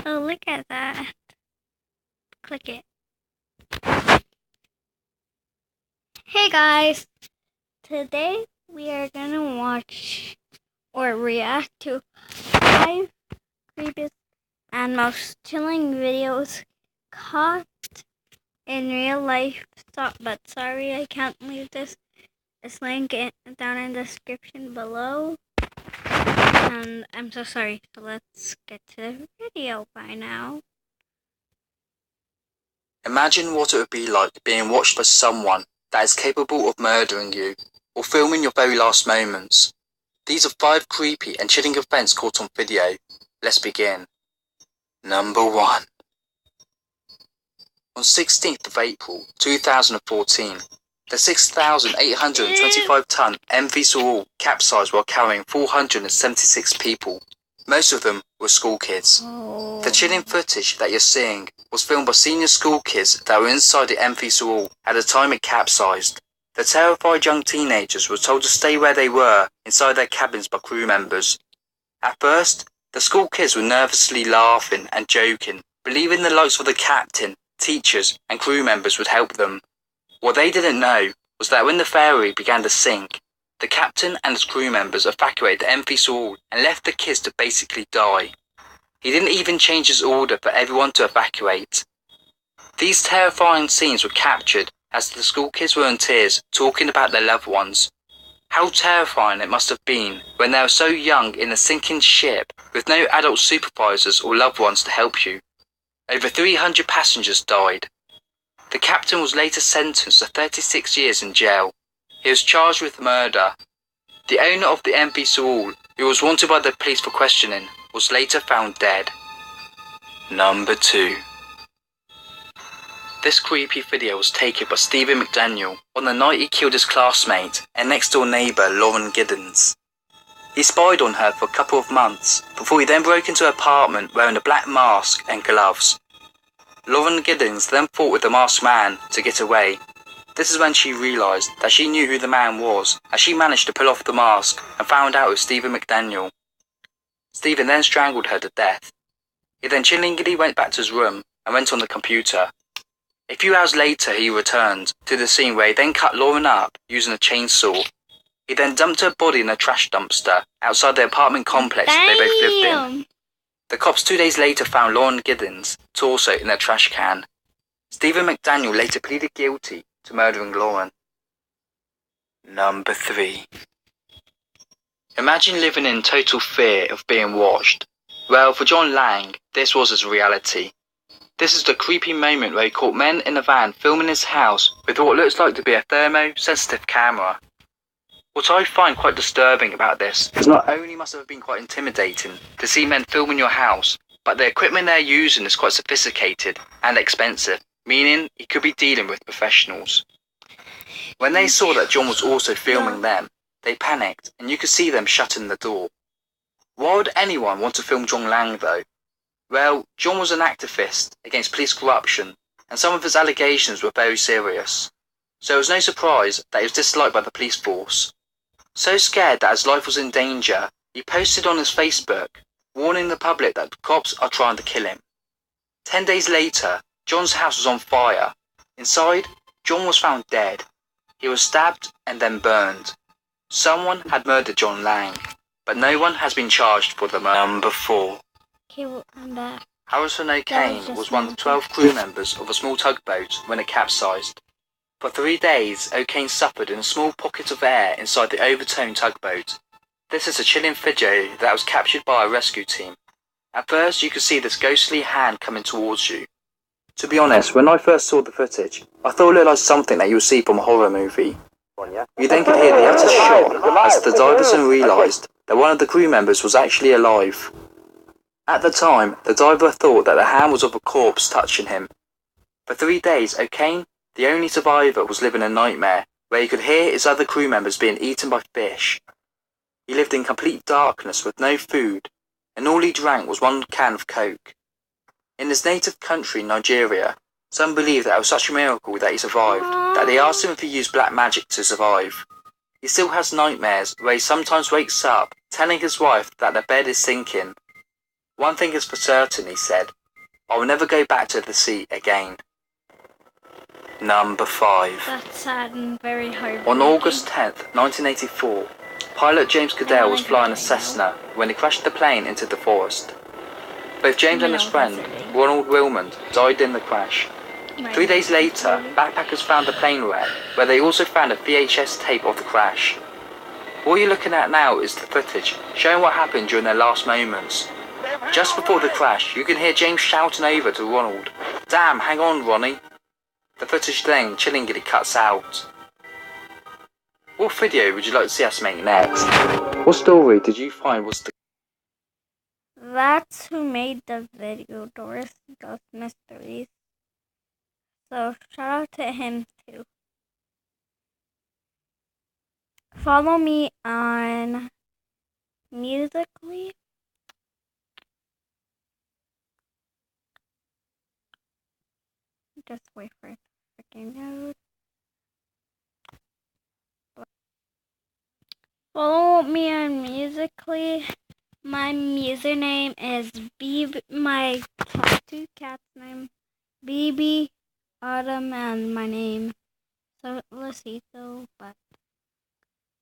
Oh, look at that. Click it. Hey guys, today we are gonna watch or react to 5 creepiest and most chilling videos caught in real life. But sorry, I can't leave this link down in the description below. And I'm so sorry. So let's get to the video by now. Imagine what it would be like being watched by someone that is capable of murdering you or filming your very last moments. These are 5 creepy and chilling events caught on video. Let's begin. Number 1. On 16th of April 2014, the 6,825-ton MV Sorul capsized while carrying 476 people. Most of them were school kids. The chilling footage that you're seeing was filmed by senior school kids that were inside the MV Sorul at the time it capsized. The terrified young teenagers were told to stay where they were inside their cabins by crew members. At first, the school kids were nervously laughing and joking, believing the likes of the captain, teachers and crew members would help them. What they didn't know was that when the ferry began to sink, the captain and his crew members evacuated the MV Sorul and left the kids to basically die. He didn't even change his order for everyone to evacuate. These terrifying scenes were captured as the school kids were in tears talking about their loved ones. How terrifying it must have been when they were so young in a sinking ship with no adult supervisors or loved ones to help you. Over 300 passengers died. The captain was later sentenced to 36 years in jail. He was charged with murder. The owner of the MV Sorul, who was wanted by the police for questioning, was later found dead. Number 2. This creepy video was taken by Stephen McDaniel on the night he killed his classmate and next door neighbour Lauren Giddens. He spied on her for a couple of months before he then broke into her apartment wearing a black mask and gloves. Lauren Giddens then fought with the masked man to get away. This is when she realised that she knew who the man was, as she managed to pull off the mask and found out it was Stephen McDaniel. Stephen then strangled her to death. He then chillingly went back to his room and went on the computer. A few hours later he returned to the scene where he then cut Lauren up using a chainsaw. He then dumped her body in a trash dumpster outside the apartment complex they both lived in. The cops 2 days later found Lauren Giddens' torso in a trash can. Stephen McDaniel later pleaded guilty to murdering Lauren. Number 3. Imagine living in total fear of being watched. Well, for John Lang, this was his reality. This is the creepy moment where he caught men in a van filming his house with what looks like to be a thermosensitive camera. What I find quite disturbing about this is not only must it have been quite intimidating to see men filming your house, but the equipment they're using is quite sophisticated and expensive, meaning he could be dealing with professionals. When they saw that John was also filming them, they panicked and you could see them shutting the door. Why would anyone want to film John Lang though? Well, John was an activist against police corruption and some of his allegations were very serious. So it was no surprise that he was disliked by the police force. So scared that his life was in danger, he posted on his Facebook, warning the public that the cops are trying to kill him. 10 days later, John's house was on fire. Inside, John was found dead. He was stabbed and then burned. Someone had murdered John Lang, but no one has been charged for the murder. Number 4. Okay, well, I'm back. Harrison O'Kane was one of the 12 crew members of a small tugboat when it capsized. For 3 days, O'Kane suffered in a small pocket of air inside the overturned tugboat. This is a chilling video that was captured by a rescue team. At first, you could see this ghostly hand coming towards you. To be honest, when I first saw the footage, I thought it looked like something that you would see from a horror movie. You then could hear the utter shock as the diver soon realised that one of the crew members was actually alive. At the time, the diver thought that the hand was of a corpse touching him. For 3 days, O'Kane, the only survivor, was living a nightmare where he could hear his other crew members being eaten by fish. He lived in complete darkness with no food, and all he drank was 1 can of Coke. In his native country, Nigeria, some believe that it was such a miracle that he survived, that they asked him if he used black magic to survive. He still has nightmares where he sometimes wakes up telling his wife that their bed is sinking. One thing is for certain, he said. I will never go back to the sea again. Number 5. That's sad and very hard. On August 10th, 1984, pilot James Goodell was flying a Cessna when he crashed the plane into the forest. Both James and his friend, Ronald Wilmond, died in the crash. 3 days later, backpackers found the plane wreck, where they also found a VHS tape of the crash. What you're looking at now is the footage, showing what happened during their last moments. Just before the crash, you can hear James shouting over to Ronald, "Damn, hang on, Ronnie." The footage then chillingly cuts out. What video would you like to see us make next? What story did you find was the... That's who made the video, Doris Ghost Mysteries. So shout out to him too. Follow me on Musical.ly. Just wait for it to freaking load. Follow me on Musical.ly. My username is my two cats' name, BB, Autumn, and my name, so Lucito, but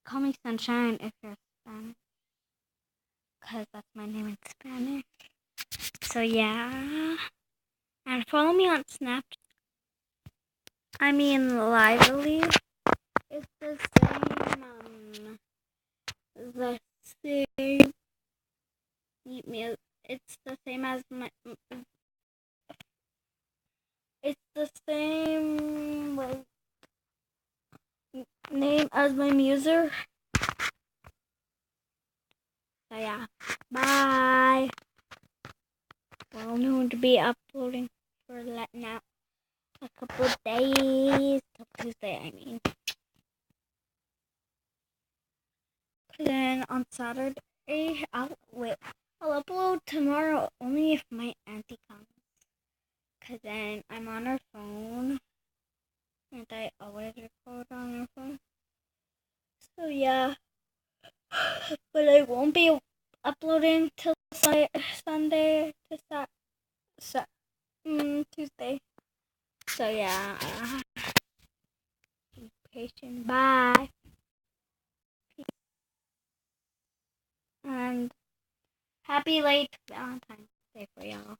call me Sunshine if you're Spanish, because that's my name in Spanish. So yeah, and follow me on Snapchat. I mean Lively. It's the same, it's the same as my, it's the same name as my user. So yeah, bye. Well, I'm going to be uploading for now a couple of days, till Tuesday, I mean. Then on Saturday, I'll upload tomorrow only if my auntie comes. Cause then I'm on her phone, and I always record on her phone. So yeah, but I won't be uploading till Sunday to Tuesday. So yeah, be patient. Bye. And happy late Valentine's Day for y'all.